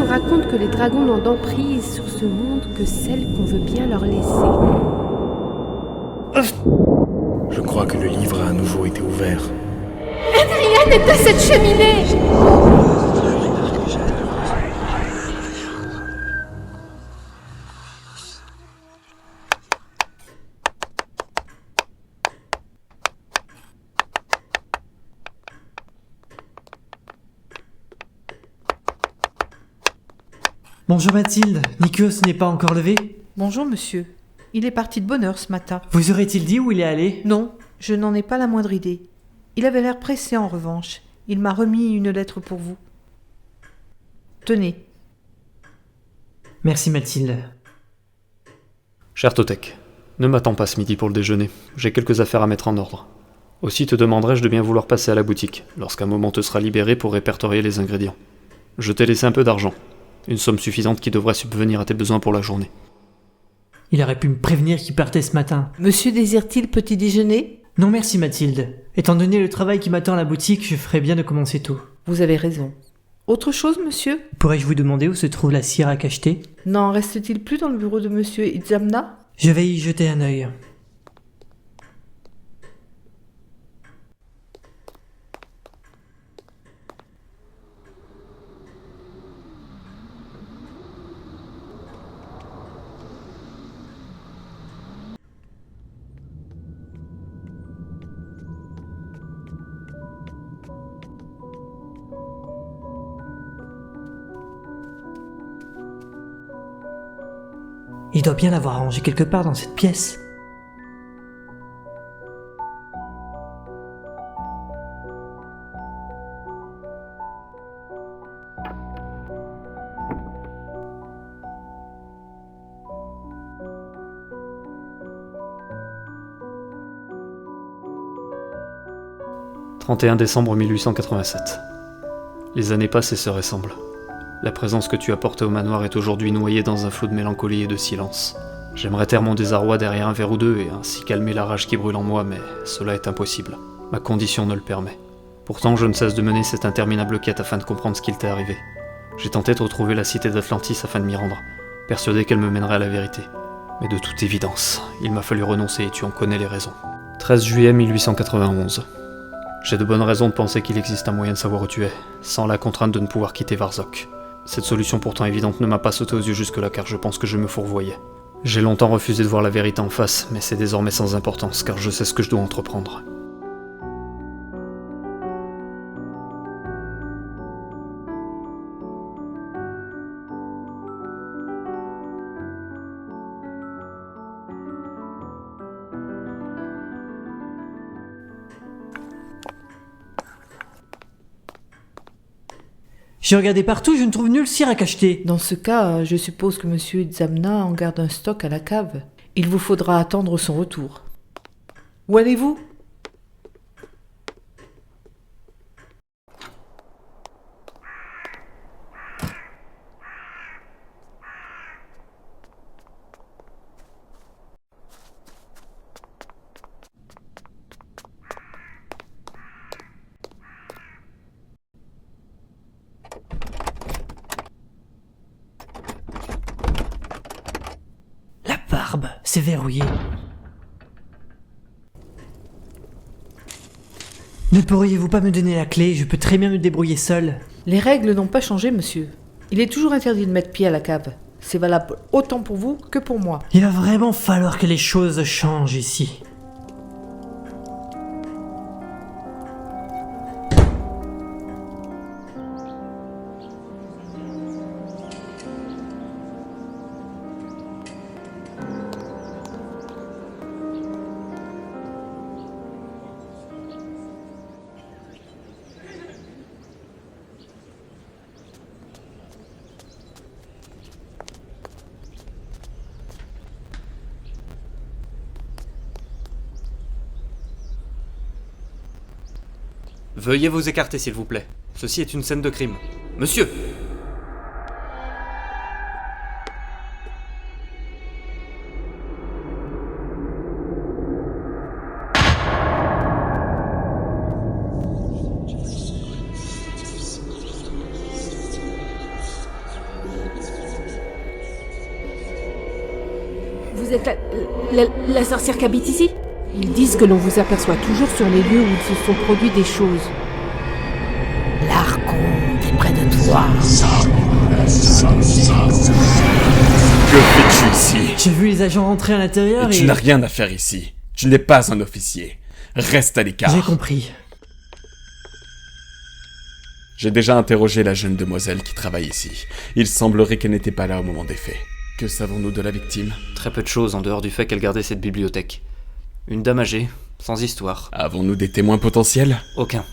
raconte que les dragons n'ont d'emprise sur ce monde que celle qu'on veut bien leur laisser. Je crois que le livre a à nouveau été ouvert. Adrienne est à cette cheminée! Bonjour Mathilde, Nikos n'est pas encore levé? Bonjour monsieur, il est parti de bonne heure ce matin. Vous aurait-il dit où il est allé? Non, je n'en ai pas la moindre idée. Il avait l'air pressé en revanche. Il m'a remis une lettre pour vous. Tenez. Merci Mathilde. Cher Totek, ne m'attends pas ce midi pour le déjeuner, j'ai quelques affaires à mettre en ordre. Aussi te demanderai-je de bien vouloir passer à la boutique, lorsqu'un moment te sera libéré pour répertorier les ingrédients. Je t'ai laissé un peu d'argent, une somme suffisante qui devrait subvenir à tes besoins pour la journée. Il aurait pu me prévenir qu'il partait ce matin. Monsieur désire-t-il petit déjeuner? Non merci Mathilde. Étant donné le travail qui m'attend à la boutique, je ferais bien de commencer tôt. Vous avez raison. Autre chose, monsieur? Pourrais-je vous demander où se trouve la cire à cacheter? N'en reste-t-il plus dans le bureau de monsieur Itzamna? Je vais y jeter un œil. Il doit bien l'avoir rangé quelque part dans cette pièce. « 31 décembre 1887. Les années passent et se ressemblent. La présence que tu apportais au manoir est aujourd'hui noyée dans un flot de mélancolie et de silence. J'aimerais taire mon désarroi derrière un verre ou deux et ainsi calmer la rage qui brûle en moi, mais cela est impossible. Ma condition ne le permet. Pourtant, je ne cesse de mener cette interminable quête afin de comprendre ce qu'il t'est arrivé. J'ai tenté de retrouver la cité d'Atlantis afin de m'y rendre, persuadé qu'elle me mènerait à la vérité. Mais de toute évidence, il m'a fallu renoncer et tu en connais les raisons. 13 juillet 1891. J'ai de bonnes raisons de penser qu'il existe un moyen de savoir où tu es, sans la contrainte de ne pouvoir quitter Varzok. Cette solution pourtant évidente ne m'a pas sauté aux yeux jusque-là car je pense que je me fourvoyais. J'ai longtemps refusé de voir la vérité en face, mais c'est désormais sans importance car je sais ce que je dois entreprendre. J'ai regardé partout, je ne trouve nulle cire à cacheter. Dans ce cas, je suppose que monsieur Itzamna en garde un stock à la cave. Il vous faudra attendre son retour. Où allez-vous? La barbe, c'est verrouillé. Ne pourriez-vous pas me donner la clé? Je peux très bien me débrouiller seul. Les règles n'ont pas changé, monsieur. Il est toujours interdit de mettre pied à la cave. C'est valable autant pour vous que pour moi. Il va vraiment falloir que les choses changent ici. Veuillez vous écarter s'il vous plaît. Ceci est une scène de crime. Monsieur! Vous êtes la sorcière qui habite ici? Ils disent que l'on vous aperçoit toujours sur les lieux où il se sont produits des choses. L'Archonte est près de toi. Que fais-tu ici? J'ai vu les agents rentrer à l'intérieur et... Tu n'as rien à faire ici. Tu n'es pas un officier. Reste à l'écart. J'ai compris. J'ai déjà interrogé la jeune demoiselle qui travaille ici. Il semblerait qu'elle n'était pas là au moment des faits. Que savons-nous de la victime? Très peu de choses en dehors du fait qu'elle gardait cette bibliothèque. Une dame âgée, sans histoire. Avons-nous des témoins potentiels? Aucun.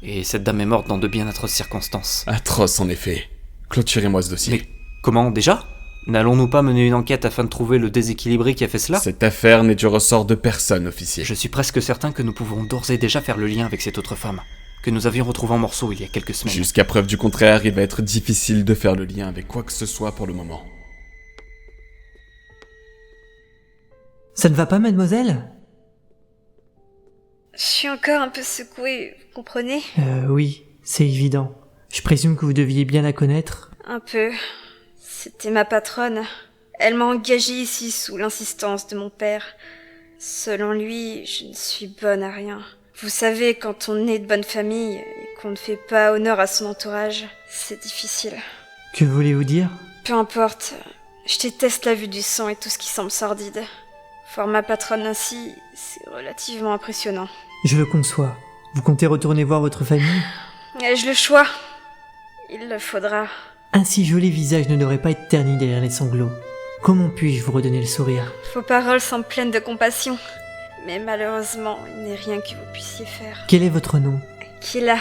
Et cette dame est morte dans de bien atroces circonstances. Atroce en effet. Clôturez-moi ce dossier. Mais comment déjà? N'allons-nous pas mener une enquête afin de trouver le déséquilibré qui a fait cela? Cette affaire n'est du ressort de personne, officier. Je suis presque certain que nous pouvons d'ores et déjà faire le lien avec cette autre femme, que nous avions retrouvée en morceaux il y a quelques semaines. Jusqu'à preuve du contraire, il va être difficile de faire le lien avec quoi que ce soit pour le moment. Ça ne va pas, mademoiselle? Je suis encore un peu secouée, vous comprenez? Oui, c'est évident. Je présume que vous deviez bien la connaître. Un peu. C'était ma patronne. Elle m'a engagée ici sous l'insistance de mon père. Selon lui, je ne suis bonne à rien. Vous savez, quand on est de bonne famille et qu'on ne fait pas honneur à son entourage, c'est difficile. Que voulez-vous dire? Peu importe, je déteste la vue du sang et tout ce qui semble sordide. Voir ma patronne ainsi, c'est relativement impressionnant. Je le conçois. Vous comptez retourner voir votre famille? Ai-je le choix? Il le faudra. Un si joli visage ne devrait pas être terni derrière les sanglots. Comment puis-je vous redonner le sourire? Vos paroles semblent pleines de compassion. Mais malheureusement, il n'est rien que vous puissiez faire. Quel est votre nom? Kila.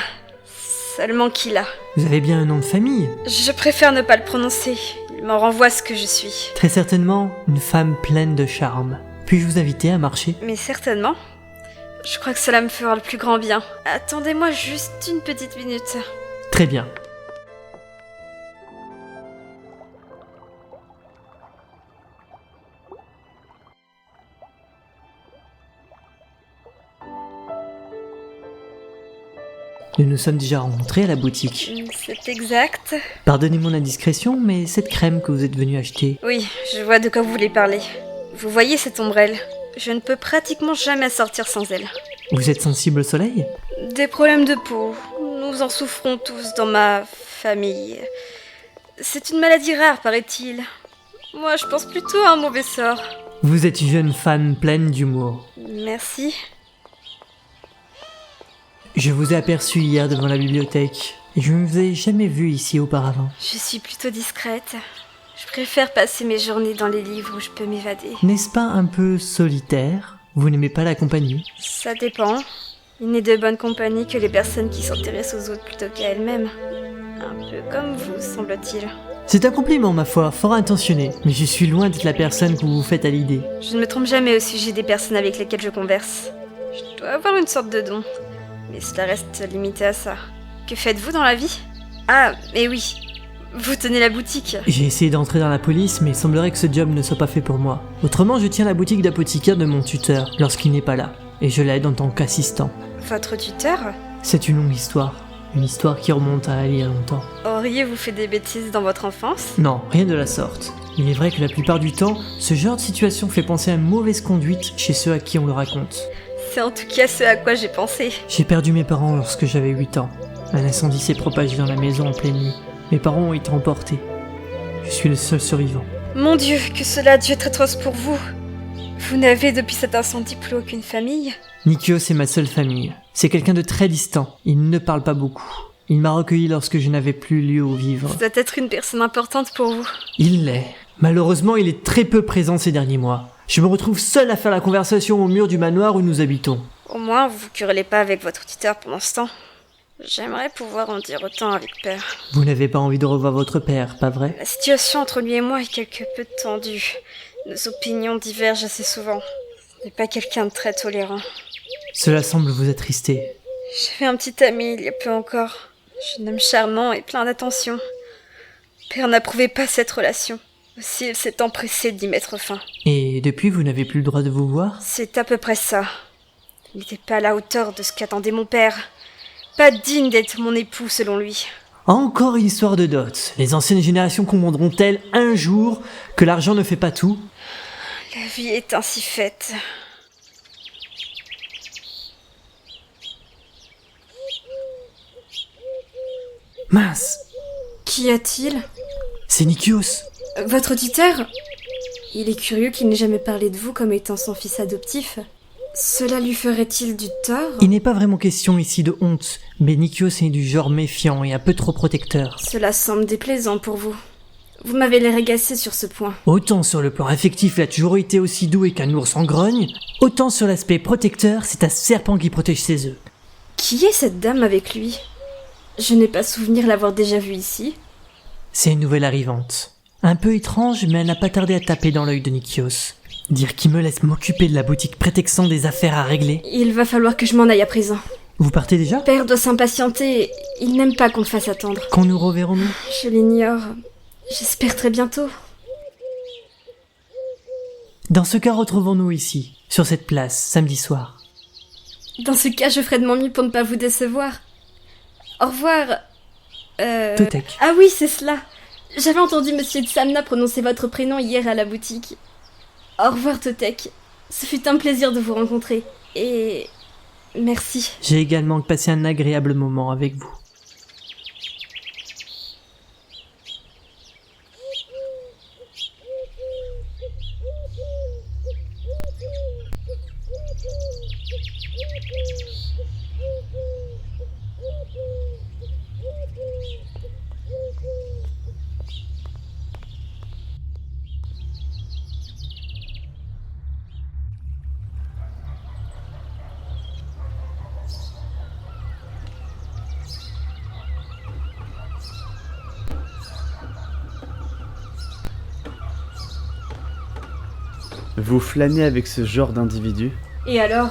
Seulement Kila. Vous avez bien un nom de famille? Je préfère ne pas le prononcer. Il m'en renvoie à ce que je suis. Très certainement, une femme pleine de charme. Puis-je vous inviter à marcher? Mais certainement. Je crois que cela me fera le plus grand bien. Attendez-moi juste une petite minute. Très bien. Nous nous sommes déjà rencontrés à la boutique. C'est exact. Pardonnez mon indiscrétion, mais cette crème que vous êtes venu acheter... Oui, je vois de quoi vous voulez parler. Vous voyez cette ombrelle? Je ne peux pratiquement jamais sortir sans elle. Vous êtes sensible au soleil? Des problèmes de peau. Nous en souffrons tous dans ma famille. C'est une maladie rare, paraît-il. Moi, je pense plutôt à un mauvais sort. Vous êtes une jeune femme pleine d'humour. Merci. Je vous ai aperçu hier devant la bibliothèque, et je ne vous ai jamais vu ici auparavant. Je suis plutôt discrète. Je préfère passer mes journées dans les livres où je peux m'évader. N'est-ce pas un peu solitaire? Vous n'aimez pas la compagnie? Ça dépend. Il n'est de bonne compagnie que les personnes qui s'intéressent aux autres plutôt qu'à elles-mêmes. Un peu comme vous, semble-t-il. C'est un compliment, ma foi, fort intentionné, mais je suis loin d'être la personne que vous vous faites à l'idée. Je ne me trompe jamais au sujet des personnes avec lesquelles je converse. Je dois avoir une sorte de don. Mais cela reste limité à ça. Que faites-vous dans la vie? Ah, mais oui. Vous tenez la boutique. J'ai essayé d'entrer dans la police, mais il semblerait que ce job ne soit pas fait pour moi. Autrement, je tiens la boutique d'apothicaire de mon tuteur, lorsqu'il n'est pas là. Et je l'aide en tant qu'assistant. Votre tuteur? C'est une longue histoire. Une histoire qui remonte à il y a longtemps. Auriez-vous fait des bêtises dans votre enfance? Non, rien de la sorte. Il est vrai que la plupart du temps, ce genre de situation fait penser à une mauvaise conduite chez ceux à qui on le raconte. C'est en tout cas ce à quoi j'ai pensé. J'ai perdu mes parents lorsque j'avais 8 ans. Un incendie s'est propagé dans la maison en pleine nuit. Mes parents ont été emportés. Je suis le seul survivant. Mon Dieu, que cela a dû être atroce pour vous. Vous n'avez depuis cet incendie plus aucune famille? Nikio, c'est ma seule famille. C'est quelqu'un de très distant. Il ne parle pas beaucoup. Il m'a recueilli lorsque je n'avais plus lieu où vivre. Ça doit être une personne importante pour vous. Il l'est. Malheureusement, il est très peu présent ces derniers mois. Je me retrouve seul à faire la conversation au mur du manoir où nous habitons. Au moins, vous vous querellez pas avec votre tuteur pendant ce temps. J'aimerais pouvoir en dire autant avec père. Vous n'avez pas envie de revoir votre père, pas vrai? La situation entre lui et moi est quelque peu tendue. Nos opinions divergent assez souvent. Ce n'est pas quelqu'un de très tolérant. Cela semble vous attrister. J'avais un petit ami il y a peu encore. Jeune homme charmant et plein d'attention. Père n'approuvait pas cette relation. Aussi, il s'est empressé d'y mettre fin. Et depuis, vous n'avez plus le droit de vous voir? C'est à peu près ça. Il n'était pas à la hauteur de ce qu'attendait mon père. Pas digne d'être mon époux, selon lui. Encore une histoire de dot. Les anciennes générations comprendront-elles un jour que l'argent ne fait pas tout? La vie est ainsi faite. Mince, Qu'y a-t-il ? c'est Nikios. Votre auditeur ? Il est curieux qu'il n'ait jamais parlé de vous comme étant son fils adoptif. Cela lui ferait-il du tort ? Il n'est pas vraiment question ici de honte, mais Nikios est du genre méfiant et un peu trop protecteur. Cela semble déplaisant pour vous. Vous m'avez l'air agacé sur ce point. Autant sur le plan affectif, il a toujours été aussi doux et qu'un ours en grogne, autant sur l'aspect protecteur, c'est un serpent qui protège ses œufs. Qui est cette dame avec lui ? Je n'ai pas souvenir l'avoir déjà vue ici. C'est une nouvelle arrivante. Un peu étrange, mais elle n'a pas tardé à taper dans l'œil de Nikios. Dire qu'il me laisse m'occuper de la boutique prétextant des affaires à régler. Il va falloir que je m'en aille à présent. Vous partez déjà ? Père doit s'impatienter. Il n'aime pas qu'on le fasse attendre. Quand nous reverrons-nous ? Je l'ignore. J'espère très bientôt. Dans ce cas, retrouvons-nous ici, sur cette place, samedi soir. Dans ce cas, je ferai de mon mieux pour ne pas vous décevoir. Au revoir. Totek. Ah oui, c'est cela. J'avais entendu Monsieur Tsamna prononcer votre prénom hier à la boutique. Au revoir, Totek. Ce fut un plaisir de vous rencontrer. Et... merci. J'ai également passé un agréable moment avec vous. Vous flânez avec ce genre d'individu ? Et alors ?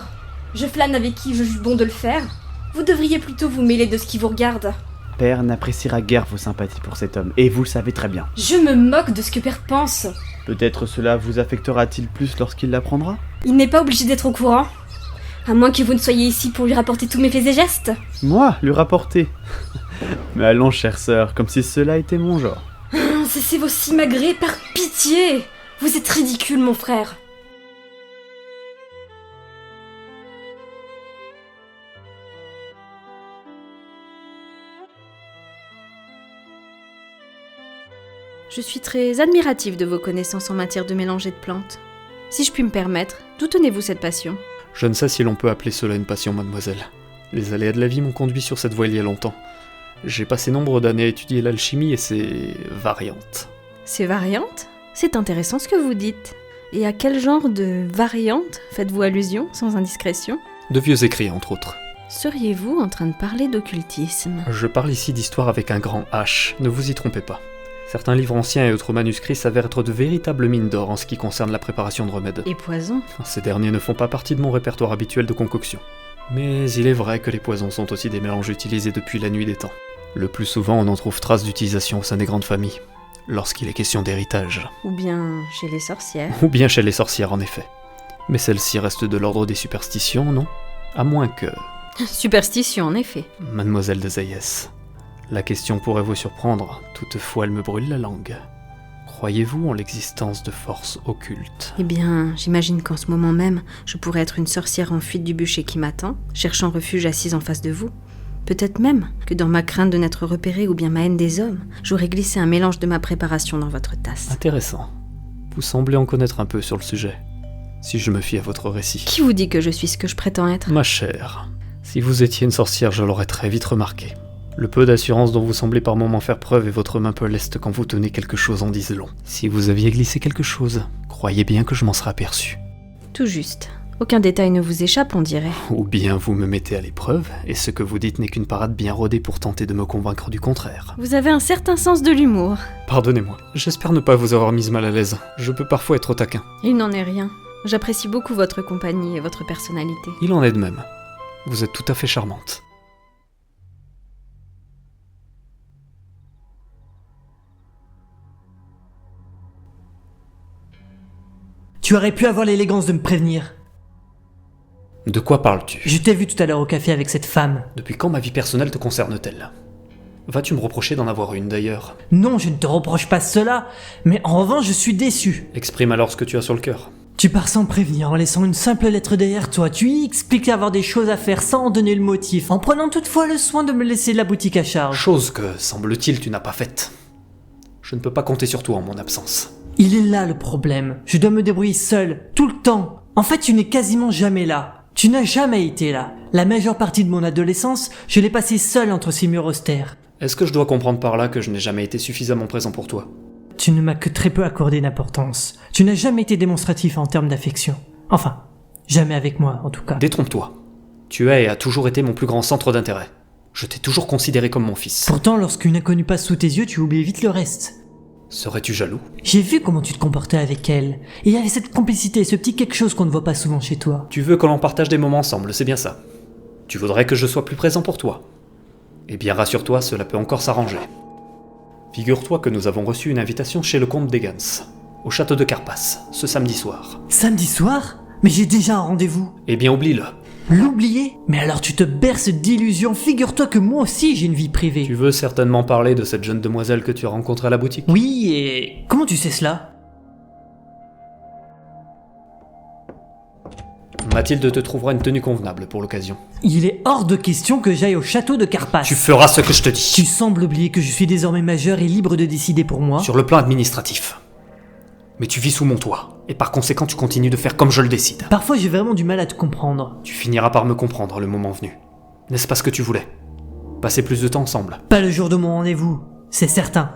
Je flâne avec qui je juge bon de le faire ? Vous devriez plutôt vous mêler de ce qui vous regarde. Père n'appréciera guère vos sympathies pour cet homme, et vous le savez très bien. Je me moque de ce que Père pense. Peut-être cela vous affectera-t-il plus lorsqu'il l'apprendra ? Il n'est pas obligé d'être au courant. À moins que vous ne soyez ici pour lui rapporter tous mes faits et gestes. Moi, lui rapporter ? Mais allons, chère sœur, comme si cela était mon genre. Cessez vos simagrées, par pitié. Vous êtes ridicule, mon frère. Je suis très admirative de vos connaissances en matière de mélanger de plantes. Si je puis me permettre, d'où tenez-vous cette passion ? Je ne sais si l'on peut appeler cela une passion, mademoiselle. Les aléas de la vie m'ont conduit sur cette voie il y a longtemps. J'ai passé nombre d'années à étudier l'alchimie et ses variantes. Ces variantes ? C'est intéressant ce que vous dites. Et à quel genre de variantes faites-vous allusion, sans indiscrétion ? De vieux écrits, entre autres. Seriez-vous en train de parler d'occultisme ? Je parle ici d'histoire avec un grand H, ne vous y trompez pas. Certains livres anciens et autres manuscrits s'avèrent être de véritables mines d'or en ce qui concerne la préparation de remèdes. Et poison ? Ces derniers ne font pas partie de mon répertoire habituel de concoction. Mais il est vrai que les poisons sont aussi des mélanges utilisés depuis la nuit des temps. Le plus souvent, on en trouve trace d'utilisation au sein des grandes familles, lorsqu'il est question d'héritage. Ou bien chez les sorcières ? Ou bien chez les sorcières, en effet. Mais celle-ci reste de l'ordre des superstitions, non ? À moins que... Superstition, en effet. Mademoiselle de Zayès, la question pourrait vous surprendre, toutefois elle me brûle la langue. Croyez-vous en l'existence de forces occultes ? Eh bien, j'imagine qu'en ce moment même, je pourrais être une sorcière en fuite du bûcher qui m'attend, cherchant refuge assise en face de vous. Peut-être même que dans ma crainte de n'être repérée ou bien ma haine des hommes, j'aurais glissé un mélange de ma préparation dans votre tasse. Intéressant. Vous semblez en connaître un peu sur le sujet, si je me fie à votre récit. Qui vous dit que je suis ce que je prétends être ? Ma chère, si vous étiez une sorcière, je l'aurais très vite remarqué. Le peu d'assurance dont vous semblez par moments faire preuve et votre main peu leste quand vous tenez quelque chose en disent long. Si vous aviez glissé quelque chose, croyez bien que je m'en serais aperçu. Tout juste. Aucun détail ne vous échappe, on dirait. Ou bien vous me mettez à l'épreuve, et ce que vous dites n'est qu'une parade bien rodée pour tenter de me convaincre du contraire. Vous avez un certain sens de l'humour. Pardonnez-moi, j'espère ne pas vous avoir mise mal à l'aise. Je peux parfois être taquin. Il n'en est rien. J'apprécie beaucoup votre compagnie et votre personnalité. Il en est de même. Vous êtes tout à fait charmante. Tu aurais pu avoir l'élégance de me prévenir. De quoi parles-tu ? Je t'ai vu tout à l'heure au café avec cette femme. Depuis quand ma vie personnelle te concerne-t-elle ? Vas-tu me reprocher d'en avoir une d'ailleurs ? Non, je ne te reproche pas cela, mais en revanche, je suis déçu. Exprime alors ce que tu as sur le cœur. Tu pars sans prévenir, en laissant une simple lettre derrière toi. Tu y expliques avoir des choses à faire sans en donner le motif, en prenant toutefois le soin de me laisser la boutique à charge. Chose que, semble-t-il, tu n'as pas faite. Je ne peux pas compter sur toi en mon absence. Il est là le problème. Je dois me débrouiller seul, tout le temps. En fait, tu n'es quasiment jamais là. Tu n'as jamais été là. La majeure partie de mon adolescence, je l'ai passée seule entre ces murs austères. Est-ce que je dois comprendre par là que je n'ai jamais été suffisamment présent pour toi ? Tu ne m'as que très peu accordé d'importance. Tu n'as jamais été démonstratif en termes d'affection. Enfin, jamais avec moi, en tout cas. Détrompe-toi. Tu es et as toujours été mon plus grand centre d'intérêt. Je t'ai toujours considéré comme mon fils. Pourtant, lorsqu'une inconnue passe sous tes yeux, tu oublies vite le reste. Serais-tu jaloux ? J'ai vu comment tu te comportais avec elle. Et il y avait cette complicité, ce petit quelque chose qu'on ne voit pas souvent chez toi. Tu veux que l'on partage des moments ensemble, c'est bien ça. Tu voudrais que je sois plus présent pour toi. Eh bien, rassure-toi, cela peut encore s'arranger. Figure-toi que nous avons reçu une invitation chez le comte d'Egans, au château de Carpas, ce samedi soir. Samedi soir ? Mais j'ai déjà un rendez-vous. Eh bien, oublie-le. L'oublier ? Mais alors tu te berces d'illusions, figure-toi que moi aussi j'ai une vie privée. Tu veux certainement parler de cette jeune demoiselle que tu as rencontrée à la boutique ? Oui, et... comment tu sais cela ? Mathilde te trouvera une tenue convenable pour l'occasion. Il est hors de question que j'aille au château de Carpas. Tu feras ce que je te dis. Tu sembles oublier que je suis désormais majeur et libre de décider pour moi. Sur le plan administratif. Mais tu vis sous mon toit, et par conséquent tu continues de faire comme je le décide. Parfois j'ai vraiment du mal à te comprendre. Tu finiras par me comprendre le moment venu. N'est-ce pas ce que tu voulais ? Passer plus de temps ensemble. Pas le jour de mon rendez-vous, c'est certain.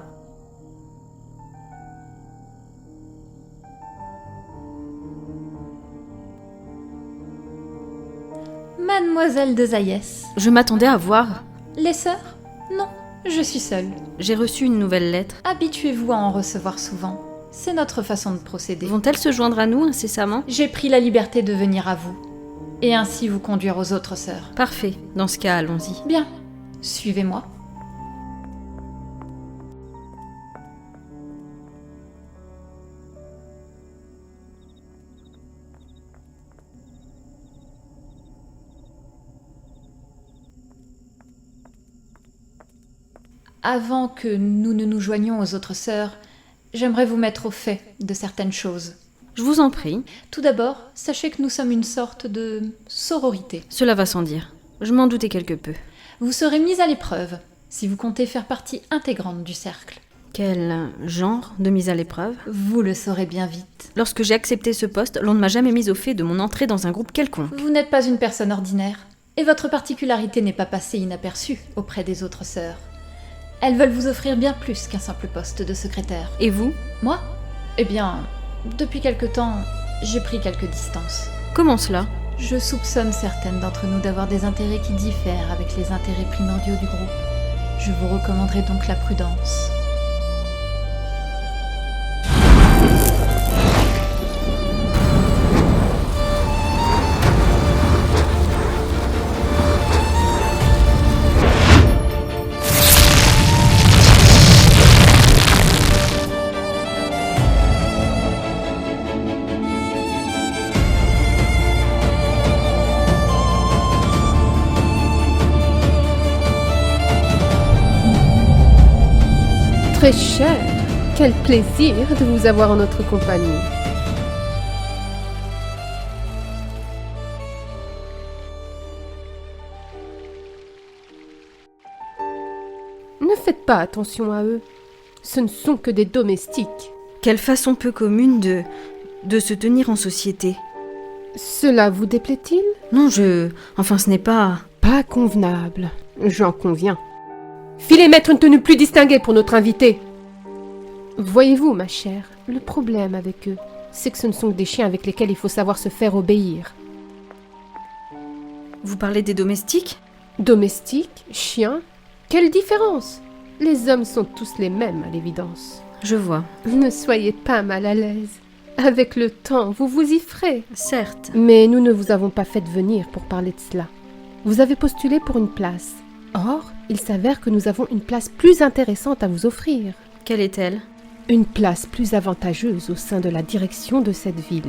Mademoiselle de Zayès. Je m'attendais à voir. Les sœurs ? Non, je suis seule. J'ai reçu une nouvelle lettre. Habituez-vous à en recevoir souvent. C'est notre façon de procéder. Vont-elles se joindre à nous incessamment ? J'ai pris la liberté de venir à vous, et ainsi vous conduire aux autres sœurs. Parfait. Dans ce cas, allons-y. Bien, suivez-moi. Avant que nous ne nous joignions aux autres sœurs, j'aimerais vous mettre au fait de certaines choses. Je vous en prie. Tout d'abord, sachez que nous sommes une sorte de sororité. Cela va sans dire. Je m'en doutais quelque peu. Vous serez mis à l'épreuve si vous comptez faire partie intégrante du cercle. Quel genre de mise à l'épreuve ? Vous le saurez bien vite. Lorsque j'ai accepté ce poste, l'on ne m'a jamais mise au fait de mon entrée dans un groupe quelconque. Vous n'êtes pas une personne ordinaire, et votre particularité n'est pas passée inaperçue auprès des autres sœurs. Elles veulent vous offrir bien plus qu'un simple poste de secrétaire. Et vous ? Moi ? Eh bien, depuis quelque temps, j'ai pris quelques distances. Comment cela ? Je soupçonne certaines d'entre nous d'avoir des intérêts qui diffèrent avec les intérêts primordiaux du groupe. Je vous recommanderai donc la prudence. Très cher, quel plaisir de vous avoir en notre compagnie. Ne faites pas attention à eux, ce ne sont que des domestiques. Quelle façon peu commune de se tenir en société. Cela vous déplaît-il ? Non, Enfin, ce n'est pas... Pas convenable, j'en conviens. Filez mettre une tenue plus distinguée pour notre invité. Voyez-vous, ma chère, le problème avec eux, c'est que ce ne sont que des chiens avec lesquels il faut savoir se faire obéir. Vous parlez des domestiques ? Domestiques, chiens, quelle différence ? Les hommes sont tous les mêmes, à l'évidence. Je vois. Ne soyez pas mal à l'aise. Avec le temps, vous vous y ferez. Certes. Mais nous ne vous avons pas fait venir pour parler de cela. Vous avez postulé pour une place. Or, il s'avère que nous avons une place plus intéressante à vous offrir. Quelle est-elle ? Une place plus avantageuse au sein de la direction de cette ville.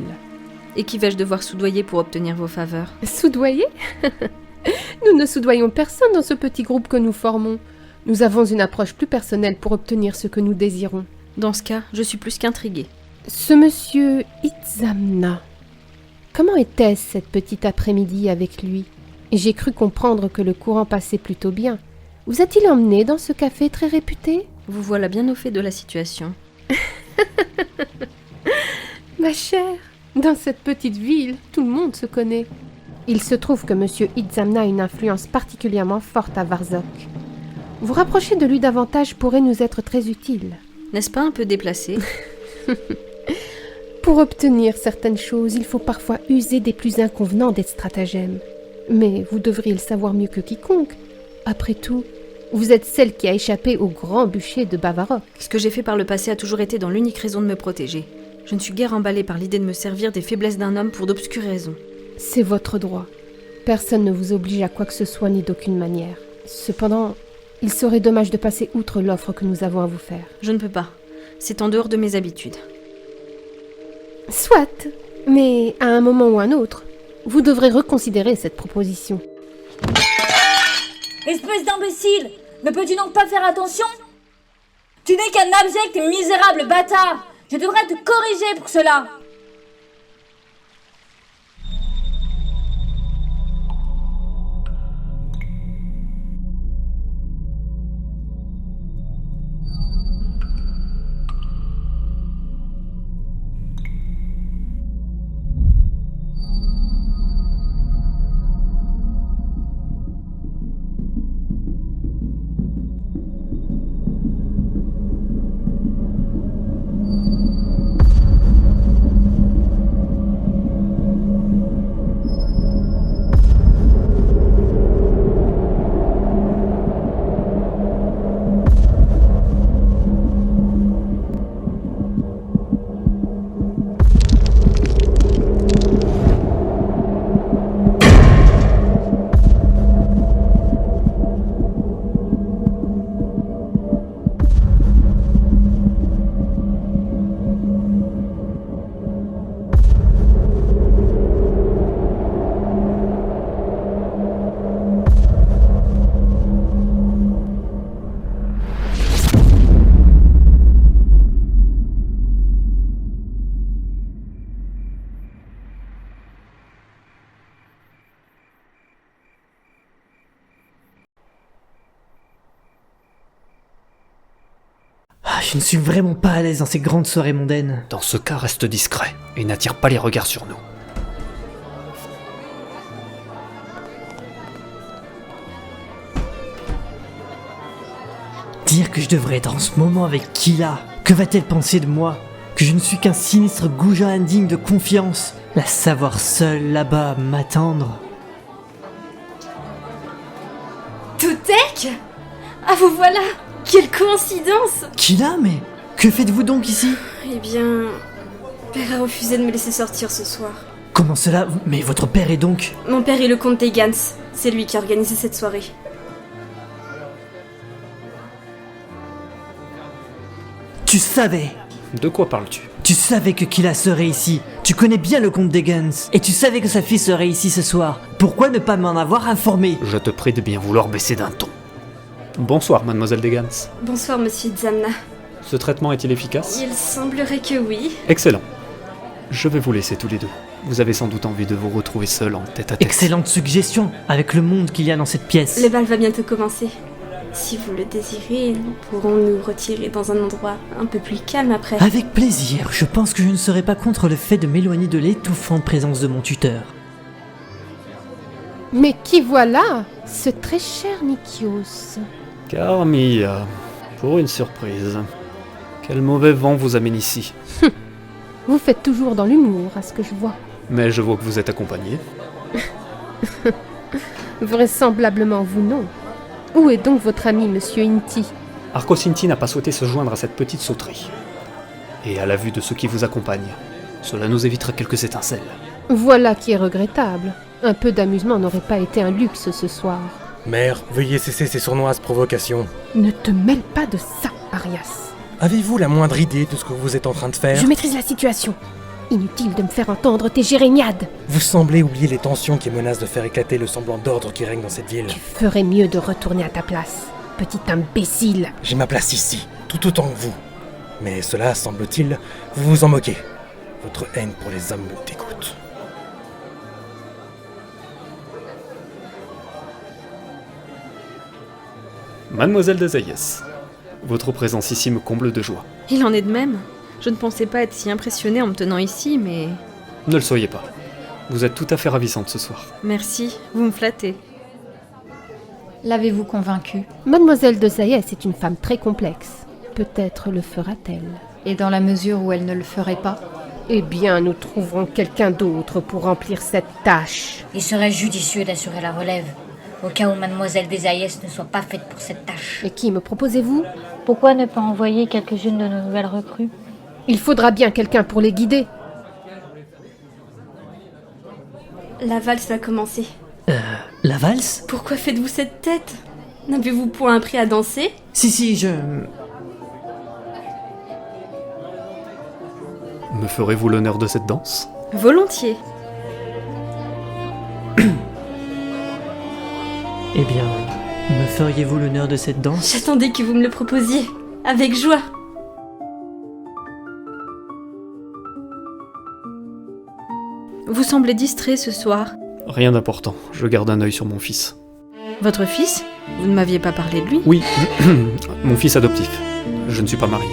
Et qui vais-je devoir soudoyer pour obtenir vos faveurs ? Soudoyer ? Nous ne soudoyons personne dans ce petit groupe que nous formons. Nous avons une approche plus personnelle pour obtenir ce que nous désirons. Dans ce cas, je suis plus qu'intriguée. Ce monsieur Itzamna, comment était-ce cette petite après-midi avec lui? J'ai cru comprendre que le courant passait plutôt bien. Vous a-t-il emmené dans ce café très réputé? Vous voilà bien au fait de la situation. Ma chère, dans cette petite ville, tout le monde se connaît. Il se trouve que monsieur Itzamna a une influence particulièrement forte à Varzok. Vous rapprocher de lui davantage pourrait nous être très utile. N'est-ce pas un peu déplacé? Pour obtenir certaines choses, il faut parfois user des plus inconvenants des stratagèmes. Mais vous devriez le savoir mieux que quiconque. Après tout, vous êtes celle qui a échappé au grand bûcher de Bavarok. Ce que j'ai fait par le passé a toujours été dans l'unique raison de me protéger. Je ne suis guère emballée par l'idée de me servir des faiblesses d'un homme pour d'obscures raisons. C'est votre droit. Personne ne vous oblige à quoi que ce soit ni d'aucune manière. Cependant, il serait dommage de passer outre l'offre que nous avons à vous faire. Je ne peux pas. C'est en dehors de mes habitudes. Soit, mais à un moment ou un autre, vous devrez reconsidérer cette proposition. Espèce d'imbécile! Ne peux-tu donc pas faire attention? Tu n'es qu'un abject et misérable bâtard! Je devrais te corriger pour cela! Je ne suis vraiment pas à l'aise dans ces grandes soirées mondaines. Dans ce cas, reste discret et n'attire pas les regards sur nous. Dire que je devrais être en ce moment avec Kila. Que va-t-elle penser de moi? Que je ne suis qu'un sinistre goujat indigne de confiance. La savoir seule là-bas m'attendre. Toutek? Ah, vous voilà! Quelle coïncidence! Kila, mais que faites-vous donc ici? Eh bien... Père a refusé de me laisser sortir ce soir. Comment cela? Mais votre père est donc... Mon père est le comte Tegans. C'est lui qui a organisé cette soirée. Tu savais? De quoi parles-tu? Tu savais que Kila serait ici. Tu connais bien le comte Degans. Et tu savais que sa fille serait ici ce soir. Pourquoi ne pas m'en avoir informé? Je te prie de bien vouloir baisser d'un ton. Bonsoir, mademoiselle Degans. Bonsoir, monsieur Itzamna. Ce traitement est-il efficace? Il semblerait que oui. Excellent. Je vais vous laisser tous les deux. Vous avez sans doute envie de vous retrouver seul en tête à tête. Excellente suggestion, avec le monde qu'il y a dans cette pièce. Le bal va bientôt commencer. Si vous le désirez, nous pourrons nous retirer dans un endroit un peu plus calme après. Avec plaisir, je pense que je ne serais pas contre le fait de m'éloigner de l'étouffante présence de mon tuteur. Mais qui voilà? Ce très cher Nikios. Carmilla, pour une surprise. Quel mauvais vent vous amène ici. Vous faites toujours dans l'humour, à ce que je vois. Mais je vois que vous êtes accompagné. Vraisemblablement vous non. Où est donc votre ami, monsieur Inti? Arcos Inti n'a pas souhaité se joindre à cette petite sauterie. Et à la vue de ceux qui vous accompagnent, cela nous évitera quelques étincelles. Voilà qui est regrettable. Un peu d'amusement n'aurait pas été un luxe ce soir. Mère, veuillez cesser ces sournoises provocations. Ne te mêle pas de ça, Arias. Avez-vous la moindre idée de ce que vous êtes en train de faire? Je maîtrise la situation. Inutile de me faire entendre tes jérémiades. Vous semblez oublier les tensions qui menacent de faire éclater le semblant d'ordre qui règne dans cette ville. Tu ferais mieux de retourner à ta place, petit imbécile. J'ai ma place ici, tout autant que vous. Mais cela, semble-t-il, vous vous en moquez. Votre haine pour les hommes me dégoûte. Mademoiselle de Zayès, votre présence ici me comble de joie. Il en est de même. Je ne pensais pas être si impressionnée en me tenant ici, mais... Ne le soyez pas. Vous êtes tout à fait ravissante ce soir. Merci, vous me flattez. L'avez-vous convaincue? Mademoiselle de Zayès est une femme très complexe. Peut-être le fera-t-elle. Et dans la mesure où elle ne le ferait pas? Eh bien, nous trouverons quelqu'un d'autre pour remplir cette tâche. Il serait judicieux d'assurer la relève, au cas où Mademoiselle Desayès ne soit pas faite pour cette tâche. Et qui me proposez-vous? Pourquoi ne pas envoyer quelques-unes de nos nouvelles recrues? Il faudra bien quelqu'un pour les guider. La valse va commencer. La valse? Pourquoi faites-vous cette tête? N'avez-vous point appris à danser? Si, je... Me ferez-vous l'honneur de cette danse? Volontiers. Eh bien, me feriez-vous l'honneur de cette danse? J'attendais que vous me le proposiez. Avec joie. Vous semblez distrait ce soir. Rien d'important, je garde un œil sur mon fils. Votre fils? Vous ne m'aviez pas parlé de lui? Oui, mon fils adoptif. Je ne suis pas marié.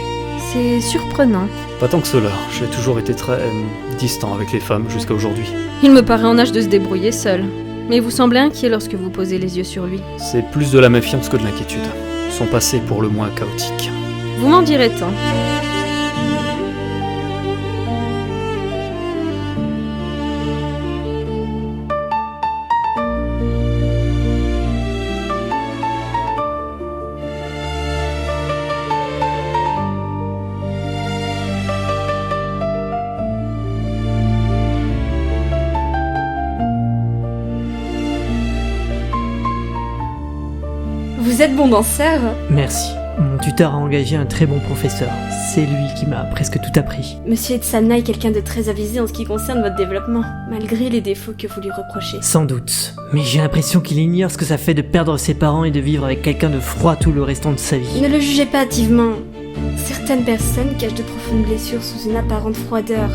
C'est surprenant. Pas tant que cela, j'ai toujours été très distant avec les femmes jusqu'à aujourd'hui. Il me paraît en âge de se débrouiller seul. Mais vous semblez inquiet lorsque vous posez les yeux sur lui. C'est plus de la méfiance que de l'inquiétude. Son passé est pour le moins chaotique. Vous m'en direz tant. Vous êtes bon danseur? Merci. Mon tuteur a engagé un très bon professeur. C'est lui qui m'a presque tout appris. Monsieur Etsamna est quelqu'un de très avisé en ce qui concerne votre développement, malgré les défauts que vous lui reprochez. Sans doute. Mais j'ai l'impression qu'il ignore ce que ça fait de perdre ses parents et de vivre avec quelqu'un de froid tout le restant de sa vie. Ne le jugez pas hâtivement. Certaines personnes cachent de profondes blessures sous une apparente froideur.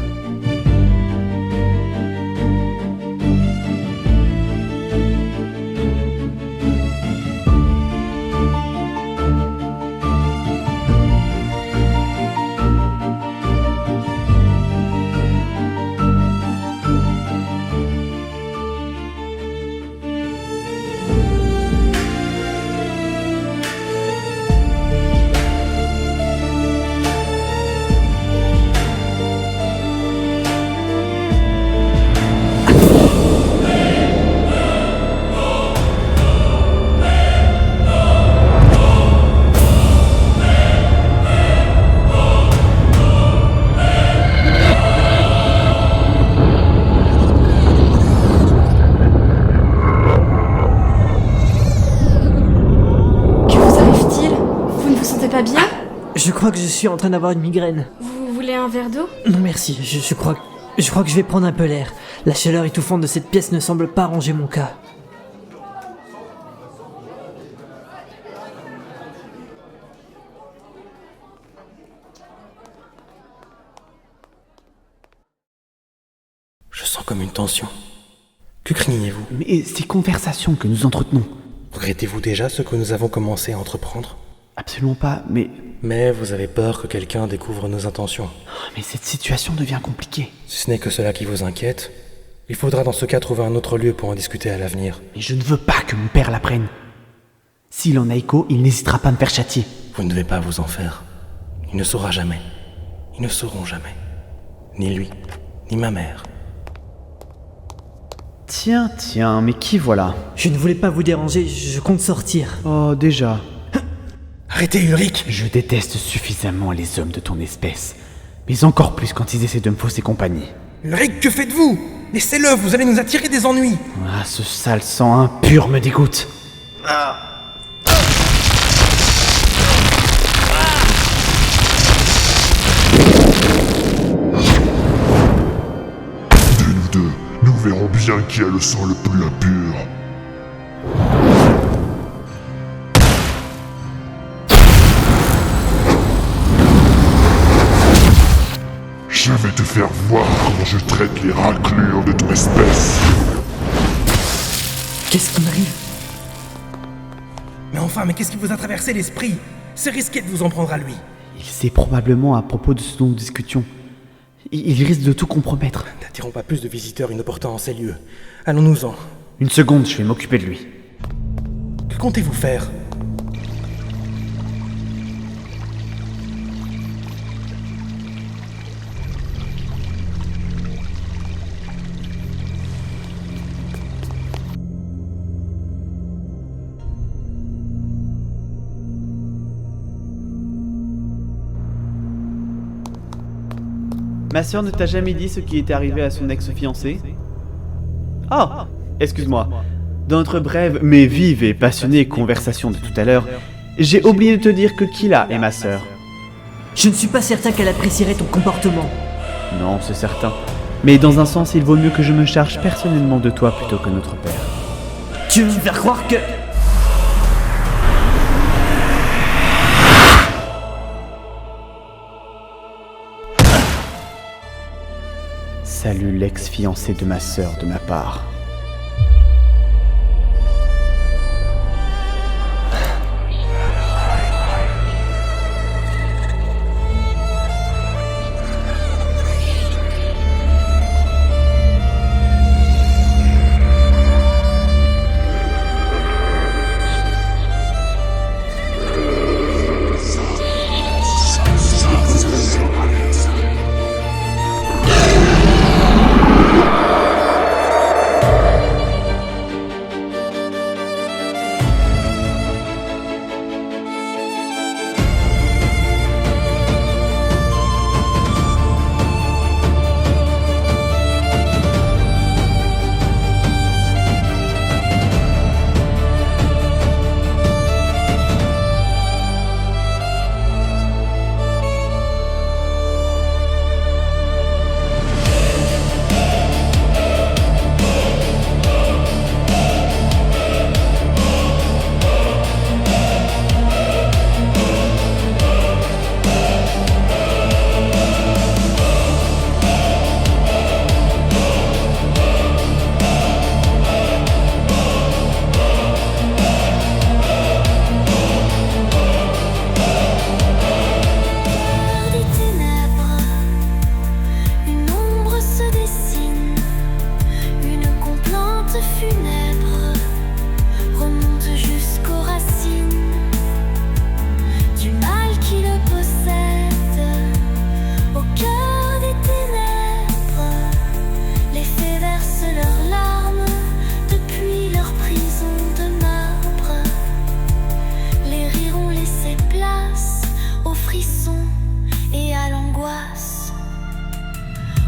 Pas bien? Je crois que je suis en train d'avoir une migraine. Vous voulez un verre d'eau? Non merci, je crois que je vais prendre un peu l'air. La chaleur étouffante de cette pièce ne semble pas arranger mon cas. Je sens comme une tension. Que craignez-vous? Mais ces conversations que nous entretenons... Regrettez-vous déjà ce que nous avons commencé à entreprendre? Absolument pas, mais... Mais vous avez peur que quelqu'un découvre nos intentions. Mais cette situation devient compliquée. Si ce n'est que cela qui vous inquiète, il faudra dans ce cas trouver un autre lieu pour en discuter à l'avenir. Mais je ne veux pas que mon père l'apprenne. S'il en a écho, il n'hésitera pas à me faire châtier. Vous ne devez pas vous en faire. Il ne saura jamais. Ils ne sauront jamais. Ni lui, ni ma mère. Tiens, mais qui voilà? Je ne voulais pas vous déranger, je compte sortir. Oh, déjà. Arrêtez, Ulrich! Je déteste suffisamment les hommes de ton espèce, mais encore plus quand ils essaient de me fausser compagnie. Ulrich, que faites-vous? Laissez-le, vous allez nous attirer des ennuis! Ah, ce sale sang impur me dégoûte. De nous deux, nous verrons bien qui a le sang le plus impur. vais te faire voir comment je traite les raclures de ton espèce. Qu'est-ce qui m'arrive? Mais enfin, mais qu'est-ce qui vous a traversé l'esprit? C'est risqué de vous en prendre à lui. Il sait probablement à propos de ce dont nous discutions. Il risque de tout compromettre. N'attirons pas plus de visiteurs inopportuns en ces lieux. Allons-nous-en. Une seconde, je vais m'occuper de lui. Que comptez-vous faire? Ma sœur ne t'a jamais dit ce qui était arrivé à son ex-fiancé? Ah, excuse-moi. Dans notre brève mais vive et passionnée conversation de tout à l'heure, j'ai oublié de te dire que Kila est ma sœur. Je ne suis pas certain qu'elle apprécierait ton comportement. Non, c'est certain. Mais dans un sens, il vaut mieux que je me charge personnellement de toi plutôt que notre père. Tu veux me faire croire que... Salut l'ex-fiancé de ma sœur de ma part.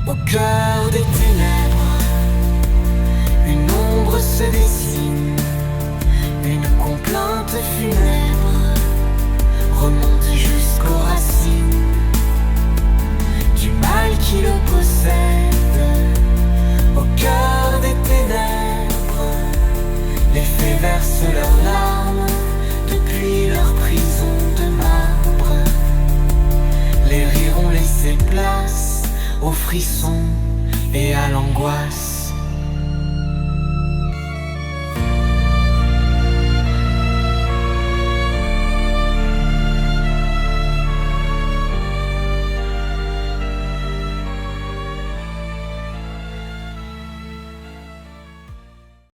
Au cœur des ténèbres, une ombre se dessine, une complainte funèbre remonte jusqu'aux racines du mal qui le possède. Au cœur des ténèbres, les fées versent leurs larmes depuis leur prison de marbre. Les rires ont laissé place aux frissons et à l'angoisse.